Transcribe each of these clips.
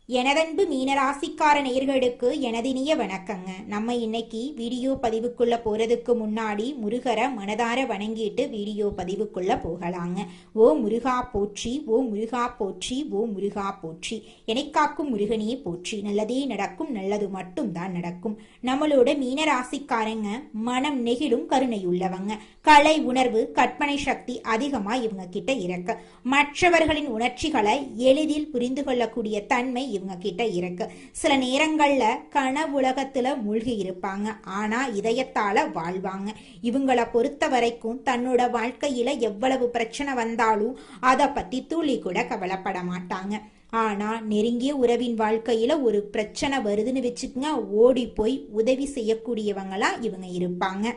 எனதன்பு மீனராசிக்கார நேயர்களுக்கு எனதினிய வணக்கங்க. நம்ம இன்னைக்கு வீடியோ பதிவுக்குள்ள போறதுக்கு முன்னாடி முருகரை மனதார வணங்கிட்டு வீடியோ பதிவுக்குள்ள போகலாங்க. ஓ முருகா போற்றி, ஓ முருகா போற்றி, ஓ முருகா போற்றி, எனைக்காக்கும் முருகனே போற்றி. நல்லதே நடக்கும், நல்லது மட்டும் தான் நடக்கும். நம்மளோட மீனராசிக்காரங்க மனம் நெகிழும் கருணையுள்ளவங்க. கலை உணர்வு, கற்பனை சக்தி அதிகமா இவங்க கிட்ட இருக்கு. மற்றவர்களின் உணர்ச்சிகளை எளிதில் புரிந்து கொள்ளக்கூடிய தன்மை இவங்க கிட்ட இருக்கு. சில நேரங்கள்ல கனவுலகத்துல மூழ்கி இருப்பாங்க, ஆனா இதயத்தால வாழ்வாங்க. இவங்கள பொறுத்த வரைக்கும் தன்னோட வாழ்க்கையில எவ்வளவு பிரச்சனை வந்தாலும் அதை பத்தி துளி கூட கவலைப்பட மாட்டாங்க. ஆனா நெருங்கிய உறவின் வாழ்க்கையில ஒரு பிரச்சனை வருதுன்னு வச்சுக்கோங்க, ஓடி போய் உதவி செய்யக்கூடியவங்களா இவங்க இருப்பாங்க.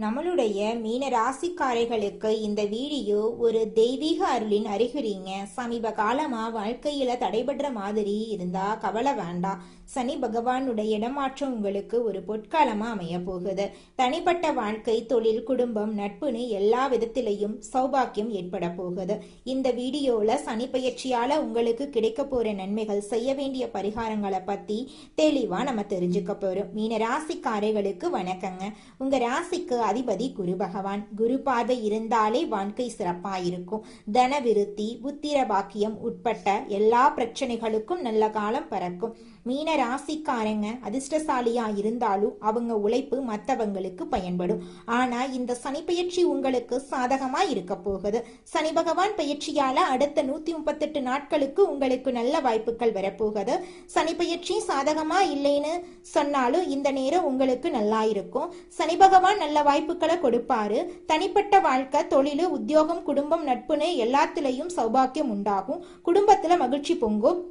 நம்மளுடைய மீன ராசிக்காரைகளுக்கு இந்த வீடியோ ஒரு தெய்வீக அருளின் அறிகுறிங்க. சமீப காலமா வாழ்க்கையில தடைபடுற மாதிரி இருந்தா கவலை வேண்டாம். சனி பகவானுடைய இடமாற்றம் உங்களுக்கு ஒரு பொற்காலமா அமைய போகுது. தனிப்பட்ட வாழ்க்கை, தொழில், குடும்பம், நட்புன்னு எல்லா விதத்திலையும் சௌபாக்கியம் ஏற்பட போகுது. இந்த வீடியோல சனி பயிற்சியால உங்களுக்கு கிடைக்க போற நன்மைகள், செய்ய வேண்டிய பரிகாரங்களை பத்தி தெளிவா நம்ம தெரிஞ்சுக்க போறோம். மீன ராசிக்காரைகளுக்கு வணக்கங்க. உங்க ராசிக்கு அதிபதி குரு பகவான். குரு பார்வை இருந்தாலே வாழ்க்கை சிறப்பாயிருக்கும். தன விருத்தி, புத்திர பாக்கியம் உட்பட்ட எல்லா பிரச்சனைகளுக்கும் நல்ல காலம் பறக்கும். மீன ராசிக்காரங்க அதிர்ஷ்டசாலியா இருந்தாலும் அவங்க உழைப்பு மற்றவங்களுக்கு பயன்படும். ஆனா இந்த சனி பயிற்சி உங்களுக்கு சாதகமா இருக்க போகுது. சனி பகவான் பயிற்சியால அடுத்த 138 நாட்களுக்கு உங்களுக்கு நல்ல வாய்ப்புகள் வரப்போகுது. சனி பயிற்சி சாதகமா இல்லைன்னு சொன்னாலும் இந்த நேரம் உங்களுக்கு நல்லா இருக்கும். சனி பகவான் நல்ல வாய்ப்புகளை கொடுப்பாரு. தனிப்பட்ட வாழ்க்கை, தொழில், உத்தியோகம், குடும்பம், நட்புன்னு எல்லாத்திலையும் சௌபாக்கியம் உண்டாகும். குடும்பத்துல மகிழ்ச்சி பொங்கும்.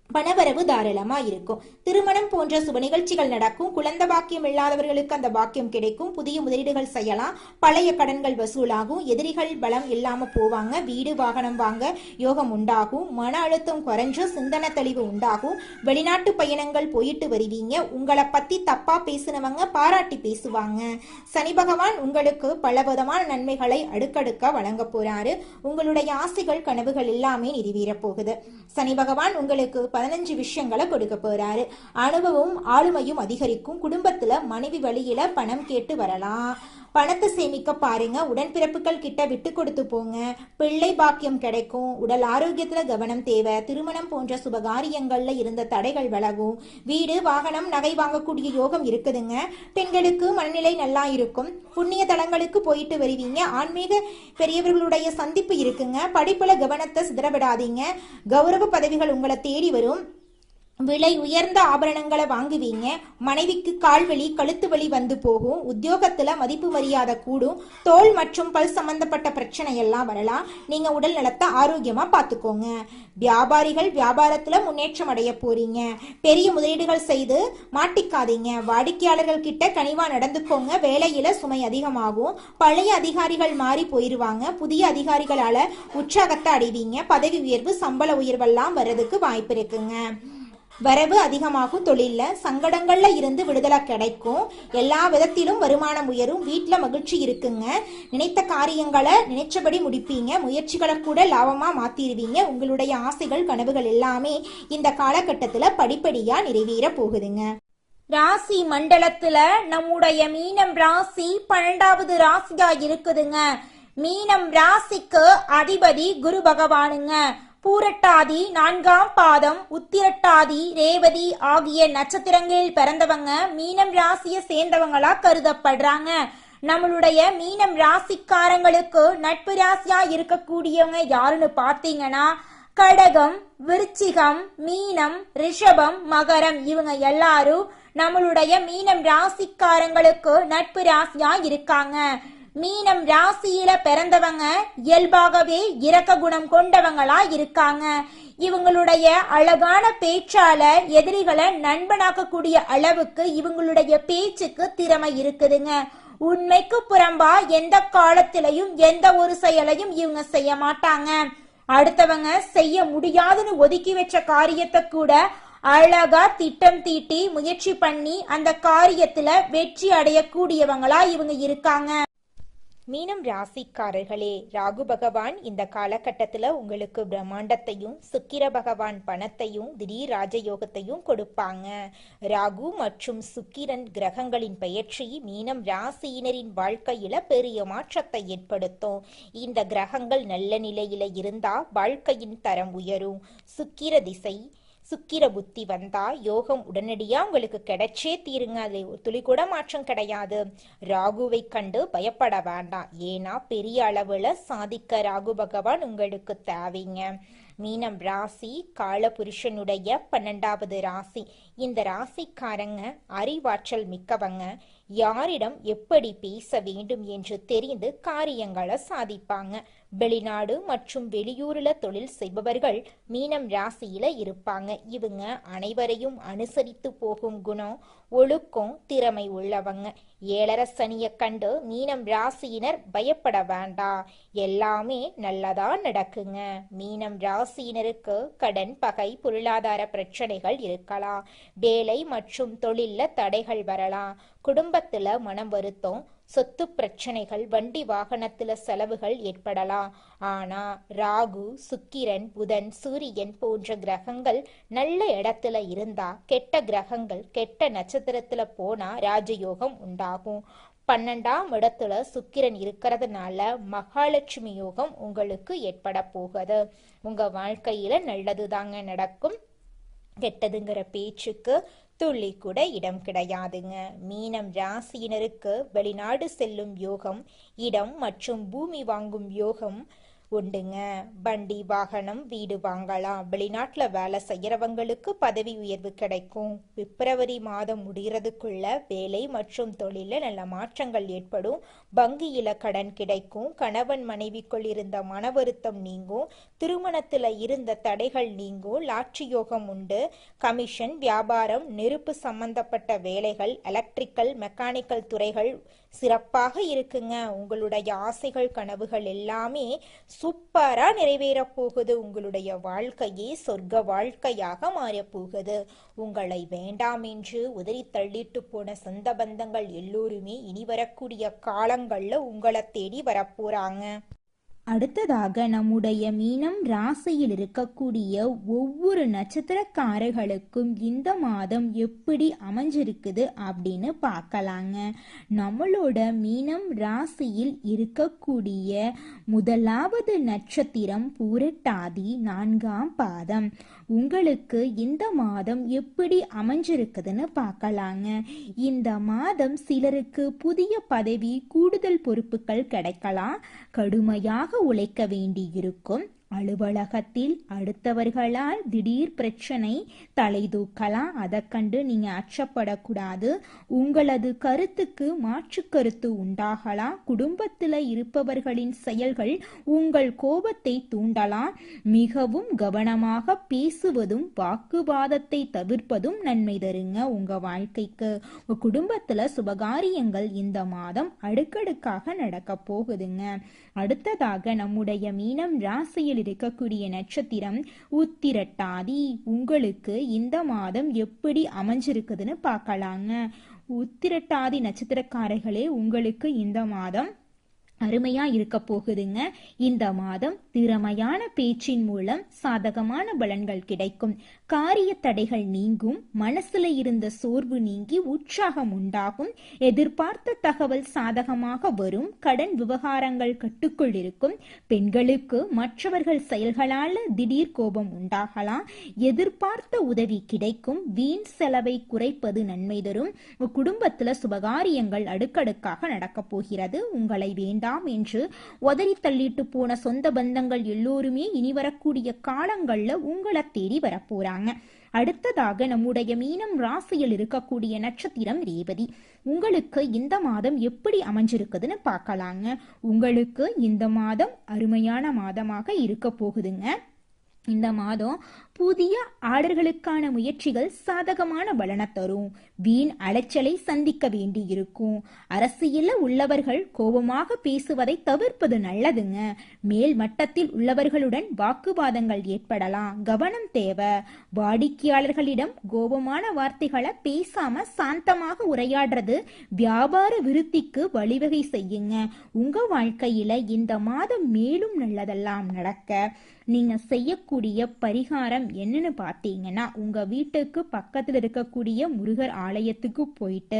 பணவரவு தாராளமா இருக்கும். திருமணம் போன்ற சுப நிகழ்ச்சிகள் நடக்கும். குழந்தை பாக்கியம் இல்லாதவர்களுக்கு அந்த பாக்கியம் கிடைக்கும். புதிய முதலீடுகள் செய்யலாம். பழைய கடன்கள் வசூலாகும். எதிரிகள் பலம் இல்லாம போவாங்க. வீடு வாகனம் வாங்க யோகம் உண்டாகும். மன அழுத்தம் குறைஞ்சு சிந்தனை தெளிவு உண்டாகும். வெளிநாட்டு பயணங்கள் போயிட்டு வருவீங்க. உங்களை பத்தி தப்பா பேசினவங்க பாராட்டி பேசுவாங்க. சனி பகவான் உங்களுக்கு பலவிதமான நன்மைகளை அடுக்கடுக்க வழங்க போறாரு. உங்களுடைய ஆசைகள், கனவுகள் எல்லாமே நிறைவேற போகுது. சனி பகவான் உங்களுக்கு 15 விஷயங்களை கொடுக்க போறாரு. அனுபவம், ஆளுமையும் அதிகரிக்கும். குடும்பத்துல மனைவி வழியில பணம் கேட்டு வரலாம். பணத்தை சேமிக்க பாருங்க. உடன்பிறப்புகள் கிட்ட விட்டு கொடுத்து போங்க. பிள்ளை பாக்கியம் கிடைக்கும். உடல் ஆரோக்கியத்துல கவனம் தேவை. திருமணம் போன்ற சுபகாரியங்கள்ல இருந்த தடைகள் விலகும். வீடு, வாகனம், நகை வாங்கக்கூடிய யோகம் இருக்குதுங்க. பெண்களுக்கு மனநிலை நல்லா இருக்கும். புண்ணிய தலங்களுக்கு போயிட்டு வருவீங்க. ஆன்மீக பெரியவர்களுடைய சந்திப்பு இருக்குங்க. படிப்புல கவனத்தை சிதறவிடாதீங்க. கௌரவ பதவிகள் உங்களை தேடி வரும். விலை உயர்ந்த ஆபரணங்களை வாங்குவீங்க. மனைவிக்கு கால்வலி, கழுத்து வலி வந்து போகும். உத்தியோகத்துல மதிப்பு மரியாதை கூடும். தோல் மற்றும் பல் சம்பந்தப்பட்ட பிரச்சனை எல்லாம் வரலாம். நீங்க உடல் நலத்தை ஆரோக்கியமா பார்த்துக்கோங்க. வியாபாரிகள் வியாபாரத்துல முன்னேற்றம் அடைய போறீங்க. பெரிய முதலீடுகள் செய்து மாட்டிக்காதீங்க. வாடிக்கையாளர்கள் கிட்ட கனிவா நடந்துக்கோங்க. வேலையில சுமை அதிகமாகும். பழைய அதிகாரிகள் மாறி போயிருவாங்க. புதிய அதிகாரிகளால உற்சாகத்தை அடைவீங்க. பதவி உயர்வு, சம்பள உயர்வெல்லாம் வர்றதுக்கு வாய்ப்பு இருக்குங்க. வரவு அதிகமாகும். தொழில சங்கடங்கள்ல இருந்து விடுதலை கிடைக்கும். எல்லா விதத்திலும் வருமானம் உயரும். வீட்டுல மகிழ்ச்சி இருக்குங்க. நினைத்த காரியங்களை நினைச்சபடி முடிப்பீங்க. முயற்சிகளை கூட லாபமா மாத்திருவீங்க. உங்களுடைய ஆசைகள், கனவுகள் எல்லாமே இந்த காலகட்டத்துல படிப்படியா நிறைவேற போகுதுங்க. ராசி மண்டலத்துல நம்முடைய மீனம் ராசி 12வது ராசியா இருக்குதுங்க. மீனம் ராசிக்கு அதிபதி குரு பகவானுங்க. பூரட்டாதி 4ஆம் பாதம், உத்திரட்டாதி, ரேவதி ஆகிய நட்சத்திரங்களில் பிறந்தவங்க மீனம் ராசியை சேர்ந்தவங்களா கருதப்படுறாங்க. நம்மளுடைய மீனம் ராசிக்காரங்களுக்கு நட்பு ராசியா இருக்கக்கூடியவங்க யாருன்னு பாத்தீங்கன்னா கடகம், விருச்சிகம், மீனம், ரிஷபம், மகரம் இவங்க எல்லாரும் நம்மளுடைய மீனம் ராசிக்காரங்களுக்கு நட்பு ராசியா இருக்காங்க. மீனம் ராசியில பிறந்தவங்க இயல்பாகவே இரக்க குணம் கொண்டவங்களா இருக்காங்க. இவங்களுடைய அழகான பேச்சால எதிரிகளை நண்பனாக்கக்கூடிய அளவுக்கு இவங்களுடைய பேச்சுக்கு திறமை இருக்குதுங்க. உண்மைக்கு புறம்பா எந்த காலத்திலையும் எந்த ஒரு செயலையும் இவங்க செய்ய மாட்டாங்க. அடுத்தவங்க செய்ய முடியாதுன்னு ஒதுக்கி வச்ச காரியத்தை கூட அழகா திட்டம் தீட்டி முயற்சி பண்ணி அந்த காரியத்துல வெற்றி அடையக்கூடியவங்களா இவங்க இருக்காங்க. மீனம் ராசிக்காரர்களே, ராகு பகவான் இந்த காலகட்டத்துல உங்களுக்கு பிரம்மாண்டத்தையும், சுக்கிர பகவான் பணத்தையும், திடீர் ராஜயோகத்தையும் கொடுப்பாங்க. ராகு மற்றும் சுக்கிரன் கிரகங்களின் பெயர்ச்சி மீனம் ராசியினரின் வாழ்க்கையில பெரிய மாற்றத்தை ஏற்படுத்தும். இந்த கிரகங்கள் நல்ல நிலையில இருந்தா வாழ்க்கையின் தரம் உயரும். சுக்கிர புத்தி வந்தா யோகம் உடனடியா உங்களுக்கு கிடைச்சே தீருங்க. அதுல ஒரு துளி கூட மாற்றம் கிடையாது. ராகுவை கண்டு பயப்பட வேண்டாம். ஏன்னா பெரிய அளவுல சாதிக்க ராகு பகவான் உங்களுக்கு தேவைங்க. மீனம் ராசி காலபுருஷனுடைய 12வது ராசி. இந்த ராசிக்காரங்க அறிவாற்றல் மிக்கவங்க. யாரிடம் எப்படி பேச வேண்டும் என்று தெரிந்து காரியங்களை சாதிப்பாங்க. வெளிநாடு மற்றும் வெளியூர்ல தொழில் செய்பவர்கள் மீனம் ராசியில இருப்பாங்க. இவங்க அனைவரையும் அனுசரித்து போகும் குணம், ஒழுக்கம், திறமை உள்ளவங்க. ஏழரை சனிய கண்டு மீனம் ராசியினர் பயப்பட வேண்டாம். எல்லாமே நல்லதா நடக்குங்க. மீனம் ராசியினருக்கு கடன், பகை, பொருளாதார பிரச்சனைகள் இருக்கலாம். வேலை மற்றும் தொழில்ல தடைகள் வரலாம். குடும்பத்துல மனம் வருத்தம், சொத்து பிரச்சனைகள், வண்டி வாகனத்துல செலவுகள் ஏற்படலாம். ஆனா ராகு, சுக்கிரன், புதன், சூரியன் போன்ற கிரகங்கள் நல்ல இடத்துல இருந்தா, கெட்ட கிரகங்கள் கெட்ட நட்சத்திரத்துல போனா ராஜயோகம் உண்டாகும். 12ஆம் இடத்துல சுக்கிரன் இருக்கிறதுனால மகாலட்சுமி யோகம் உங்களுக்கு ஏற்பட போகுது. உங்க வாழ்க்கையில நல்லதுதாங்க நடக்கும். கெட்டதுங்கிற பேச்சுக்கு துள்ளி கூட இடம் கிடையாதுங்க. மீனம் ராசியினருக்கு வெளிநாடு செல்லும் யோகம், இடம் மற்றும் பூமி வாங்கும் யோகம் உண்டுங்க. வண்டி, வாகனம், வீடு வாங்கலாம். வெளிநாட்டுல வேலை செய்யறவங்களுக்கு பதவி உயர்வு கிடைக்கும். பிப்ரவரி மாதம் முடிகிறதுக்குள்ள வேலை மற்றும் தொழில நல்ல மாற்றங்கள் ஏற்படும். வங்கியில கடன் கிடைக்கும். கணவன் மனைவிக்குள் இருந்த மன வருத்தம் நீங்கும். திருமணத்துல இருந்த தடைகள் நீங்கும். லாட்சி யோகம் உண்டு. கமிஷன், வியாபாரம், நெருப்பு சம்பந்தப்பட்ட வேலைகள், எலக்ட்ரிக்கல், மெக்கானிக்கல் துறைகள் சிறப்பாக இருக்குங்க. உங்களுடைய ஆசைகள், கனவுகள் எல்லாமே சூப்பரா நிறைவேற போகுது. உங்களுடைய வாழ்க்கையே சொர்க்க வாழ்க்கையாக மாறப் போகுது. உங்களை வேண்டாம் என்று உதறி தள்ளிட்டு போன சொந்த பந்தங்கள் எல்லோருமே இனி வரக்கூடிய காலங்கள்ல உங்களை தேடி வரப்போறாங்க. அடுத்ததாக நம்முடைய மீனம் ராசியில் இருக்கக்கூடிய ஒவ்வொரு நட்சத்திரக்காரர்களுக்கும் இந்த மாதம் எப்படி அமைஞ்சிருக்குது அப்படின்னு பார்க்கலாங்க. நம்மளோட மீனம் ராசியில் இருக்கக்கூடிய முதலாவது நட்சத்திரம் பூரட்டாதி 4ஆம் பாதம். உங்களுக்கு இந்த மாதம் எப்படி அமைஞ்சிருக்குதுன்னு பார்க்கலாங்க. இந்த மாதம் சிலருக்கு புதிய பதவி, கூடுதல் பொறுப்புகள் கிடைக்கலாம். கடுமையாக உழைக்க வேண்டியிருக்கும். அலுவலகத்தில் அடுத்தவர்களால் திடீர் பிரச்சனை தலை தூக்கலாம். அதை கண்டு நீங்க அச்சப்படக்கூடாது. உங்களது கருத்துக்கு மாற்று கருத்து உண்டாகலாம். குடும்பத்தில் இருப்பவர்களின் செயல்கள் உங்கள் கோபத்தை தூண்டலாம். மிகவும் கவனமாக பேசுவதும் வாக்குவாதத்தை தவிர்ப்பதும் நன்மை தருங்க உங்க வாழ்க்கைக்கு. உங்க குடும்பத்துல சுபகாரியங்கள் இந்த மாதம் அடுக்கடுக்காக நடக்க போகுதுங்க. அடுத்ததாக நம்முடைய மீனம் ராசியில் இருக்கக்கூடிய நட்சத்திரம் உத்திரட்டாதி. உங்களுக்கு இந்த மாதம் எப்படி அமைஞ்சிருக்குதுன்னு பார்க்கலாங்க. உத்திரட்டாதி நட்சத்திரக்காரர்களே, உங்களுக்கு இந்த மாதம் அருமையா இருக்க போகுதுங்க. இந்த மாதம் திறமையான பேச்சின் மூலம் சாதகமான பலன்கள் கிடைக்கும். காரிய தடைகள் நீங்கும். மனசுல இருந்த சோர்வு நீங்கி உற்சாகம் உண்டாகும். எதிர்பார்த்த தகவல் சாதகமாக வரும். கடன் விவகாரங்கள் கட்டுக்குள் இருக்கும். பெண்களுக்கு மற்றவர்கள் செயல்களால திடீர் கோபம் உண்டாகலாம். எதிர்பார்த்த உதவி கிடைக்கும். வீண் செலவை குறைப்பது நன்மை தரும். குடும்பத்துல சுபகாரியங்கள் அடுக்கடுக்காக நடக்க போகிறது. உங்களை வேண்டாம் என்று உதறி தள்ளிட்டு போன சொந்த பந்தங்கள் எல்லோருமே இனி வரக்கூடிய காலங்கள்ல உங்களை தேடி வரப்போறாங்க. அடுத்ததாக நம்முடைய மீனம் ராசியில் இருக்கக்கூடிய நட்சத்திரம் ரேவதி. உங்களுக்கு இந்த மாதம் எப்படி அமைஞ்சிருக்குதுன்னு பார்க்கலாங்க. உங்களுக்கு இந்த மாதம் அருமையான மாதமாக இருக்க போகுதுங்க. இந்த மாதம் புதிய ஆர்டர்களுக்கான முயற்சிகள் சாதகமான பலனை தரும். வீண் அலைச்சலை சந்திக்க வேண்டி இருக்கும். அரசியல்ல உள்ளவர்கள் கோபமாக பேசுவதை தவிர்ப்பது நல்லதுங்க. மேல் மட்டத்தில் உள்ளவர்களுடன் வாக்குவாதங்கள் ஏற்படலாம், கவனம் தேவை. வாடிக்கையாளர்களிடம் கோபமான வார்த்தைகளை பேசாம சாந்தமாக உரையாடுறது வியாபார விருத்திக்கு வழிவகை செய்யுங்க. உங்க வாழ்க்கையில இந்த மாதம் மேலும் நல்லதெல்லாம் நடக்க நீங்க செய்யக்கூடிய பரிகாரம் என்னன்னு பார்த்தீங்கன்னா, உங்க வீட்டுக்கு பக்கத்தில் இருக்கக்கூடிய முருகர் ஆலயத்துக்கு போயிட்டு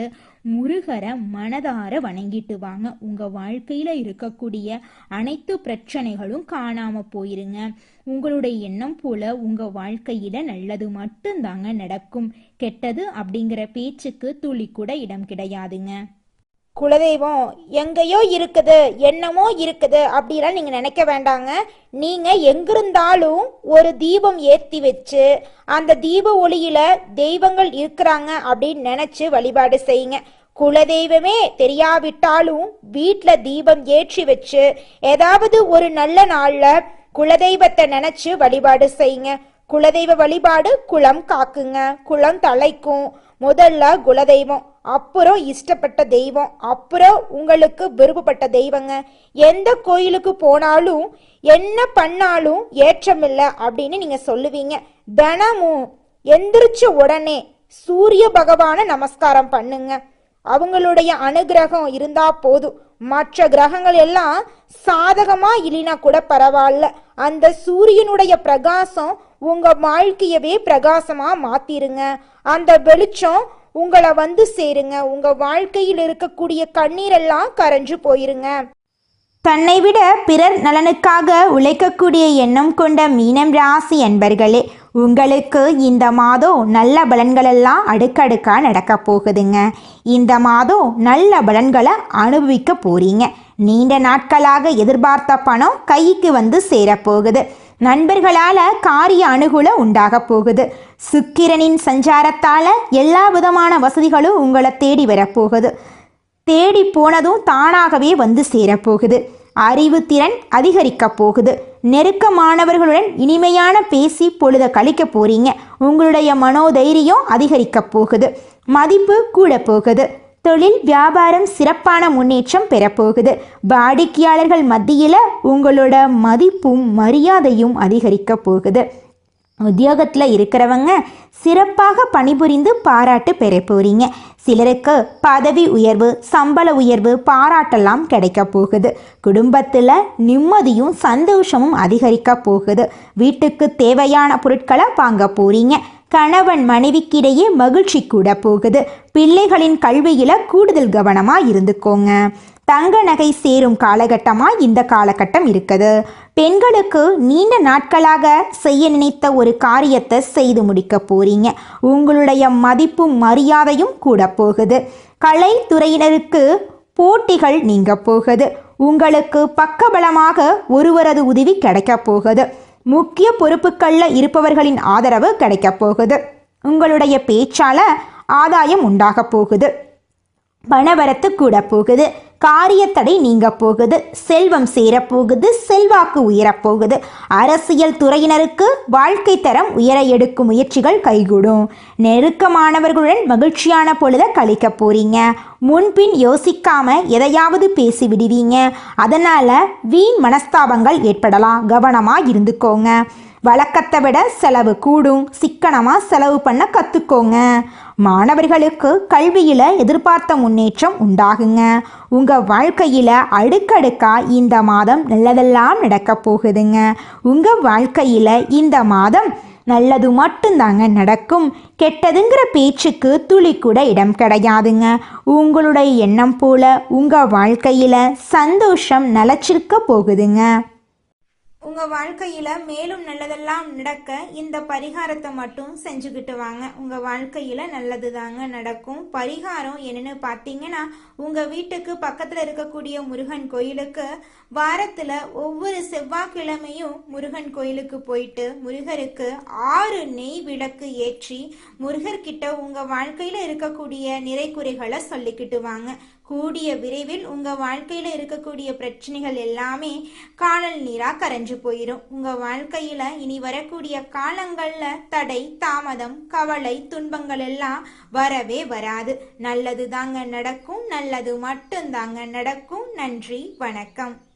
முருகரை மனதார வணங்கிட்டு வாங்க. உங்க வாழ்க்கையில இருக்கக்கூடிய அனைத்து பிரச்சனைகளும் காணாம போயிருங்க. உங்களுடைய எண்ணம் போல உங்க வாழ்க்கையில நல்லது மட்டும்தாங்க நடக்கும். கெட்டது அப்படிங்கிற பேச்சுக்கு துளி கூட இடம் கிடையாதுங்க. குலதெய்வம் எங்கேயோ இருக்குது, என்னமோ இருக்குது அப்படிலாம் நீங்க நினைக்க வேண்டாங்க. நீங்க எங்கிருந்தாலும் ஒரு தீபம் ஏற்றி வச்சு அந்த தீப ஒளியில தெய்வங்கள் இருக்கிறாங்க அப்படின்னு நினைச்சு வழிபாடு செய்யுங்க. குலதெய்வமே தெரியாவிட்டாலும் வீட்டுல தீபம் ஏற்றி வச்சு ஏதாவது ஒரு நல்ல நாள்ல குலதெய்வத்தை நினைச்சு வழிபாடு செய்யுங்க. குலதெய்வ வழிபாடு குலம் காக்குங்க, குலம் தலைக்கும். முதல்ல குலதெய்வம், அப்புறம் இஷ்டப்பட்ட தெய்வம், அப்புறம் உங்களுக்கு விருப்பப்பட்ட தெய்வங்க. எந்த கோயிலுக்கு போனாலும் என்ன பண்ணாலும் ஏற்றமில்லை அப்படின்னு நீங்க சொல்லுவீங்க. தினமும் எந்திரிச்ச உடனே சூரிய பகவான நமஸ்காரம் பண்ணுங்க. அவங்களுடைய அனுகிரகம் இருந்தா போதும். மற்ற கிரகங்கள் எல்லாம் சாதகமா இல்லைனா கூட பரவாயில்ல, அந்த சூரியனுடைய பிரகாசம் உங்க வாழ்க்கையவே பிரகாசமா மாத்திருங்க. அந்த வெளிச்சம் உங்களை வந்து சேருங்க. உங்க வாழ்க்கையில் இருக்கக்கூடிய கண்ணீரெல்லாம் கரைஞ்சு போயிருங்க. தன்னை விட பிறர் நலனுக்காக உழைக்கக்கூடிய எண்ணம் கொண்ட மீனம் ராசி அன்பர்களே, உங்களுக்கு இந்த மாதம் நல்ல பலன்களெல்லாம் அடுக்கடுக்கா நடக்க போகுதுங்க. இந்த மாதம் நல்ல பலன்களை அனுபவிக்க போறீங்க. நீண்ட நாட்களாக எதிர்பார்த்த பணம் கைக்கு வந்து சேரப்போகுது. நண்பர்களால் காரிய அனுகூலம் உண்டாக போகுது. சுக்கிரனின் சஞ்சாரத்தால் எல்லா விதமான வசதிகளும் உங்களை தேடி வரப்போகுது. தேடி போனதும் தானாகவே வந்து சேரப்போகுது. அறிவுத்திறன் அதிகரிக்க போகுது. நெருக்கமானவர்களுடன் இனிமையான பேசி பொழுத கழிக்க போறீங்க. உங்களுடைய மனோதைரியம் அதிகரிக்க போகுது. மதிப்பு கூட போகுது. தொழில் வியாபாரம் சிறப்பான முன்னேற்றம் பெறப்போகுது. வாடிக்கையாளர்கள் மத்தியில் உங்களோட மதிப்பும் மரியாதையும் அதிகரிக்க போகுது. உத்தியோகத்தில் இருக்கிறவங்க சிறப்பாக பணிபுரிந்து பாராட்டு பெற போறீங்க. சிலருக்கு பதவி உயர்வு, சம்பள உயர்வு, பாராட்டெல்லாம் கிடைக்க போகுது. குடும்பத்தில் நிம்மதியும் சந்தோஷமும் அதிகரிக்க போகுது. வீட்டுக்கு தேவையான பொருட்களை வாங்க போறீங்க. கணவன் மனைவிக்கிடையே மகிழ்ச்சி கூட போகுது. பிள்ளைகளின் கல்வியில கூடுதல் கவனமா இருந்துக்கோங்க. தங்க நகை சேரும் காலகட்டமாக இந்த காலகட்டம் இருக்குது. பெண்களுக்கு நீண்ட நாட்களாக செய்ய நினைத்த ஒரு காரியத்தை செய்து முடிக்க போறீங்க. உங்களுடைய மதிப்பும் மரியாதையும் கூட போகுது. கலைத்துறையினருக்கு போட்டிகள் நீங்க போகுது. உங்களுக்கு பக்கபலமாக ஒருவரது உதவி கிடைக்க போகுது. முக்கிய பொறுப்புகளில் இருப்பவர்களின் ஆதரவு கிடைக்க போகுது. உங்களுடைய பேச்சால ஆதாயம் உண்டாக போகுது. பணவரத்து கூட போகுது. காரியத்தடை நீங்க போகுது. செல்வம் சேரப்போகுது. செல்வாக்கு உயரப்போகுது. அரசியல் துறையினருக்கு வாழ்க்கை தரம் உயர எடுக்கும் முயற்சிகள் கைகூடும். நெருக்கமானவர்களுடன் மகிழ்ச்சியான பொழுத கழிக்க போறீங்க. முன்பின் யோசிக்காம எதையாவது பேசி விடுவீங்க. அதனால வீண் மனஸ்தாபங்கள் ஏற்படலாம். கவனமா இருந்துக்கோங்க. வழக்கத்தை விட செலவு கூடும். சிக்கனமாக செலவு பண்ண கற்றுக்கோங்க. மாணவர்களுக்கு கல்வியில் எதிர்பார்த்த முன்னேற்றம் உண்டாகுங்க. உங்கள் வாழ்க்கையில் அடுக்கடுக்கா இந்த மாதம் நல்லதெல்லாம் நடக்க போகுதுங்க. உங்கள் வாழ்க்கையில் இந்த மாதம் நல்லது மட்டும்தாங்க நடக்கும். கெட்டதுங்கிற பேச்சுக்கு துளி கூட இடம் கிடையாதுங்க. உங்களுடைய எண்ணம் போல உங்கள் வாழ்க்கையில் சந்தோஷம் நிலச்சிருக்க போகுதுங்க. உங்கள் வாழ்க்கையில் மேலும் நல்லதெல்லாம் நடக்க இந்த பரிகாரத்தை மட்டும் செஞ்சுக்கிட்டு வாங்க. உங்கள் வாழ்க்கையில் நல்லது தாங்க நடக்கும். பரிகாரம் என்னன்னு பார்த்தீங்கன்னா, உங்கள் வீட்டுக்கு பக்கத்தில் இருக்கக்கூடிய முருகன் கோயிலுக்கு வாரத்தில் ஒவ்வொரு செவ்வாய்க்கிழமையும் முருகன் கோயிலுக்கு போயிட்டு முருகருக்கு 6 நெய் விளக்கு ஏற்றி முருகர்கிட்ட உங்கள் வாழ்க்கையில் இருக்கக்கூடிய நிறைக்குறைகளை சொல்லிக்கிட்டு வாங்க. கூடிய விரைவில் உங்கள் வாழ்க்கையில் இருக்கக்கூடிய பிரச்சனைகள் எல்லாமே காணல் நீராக கரைஞ்சு குறைஞ்சு போயிடும். உங்க வாழ்க்கையில இனி வரக்கூடிய காலங்கள்ல தடை, தாமதம், கவலை, துன்பங்கள் எல்லாம் வரவே வராது. நல்லது தாங்க நடக்கும், நல்லது மட்டும் தாங்க நடக்கும். நன்றி, வணக்கம்.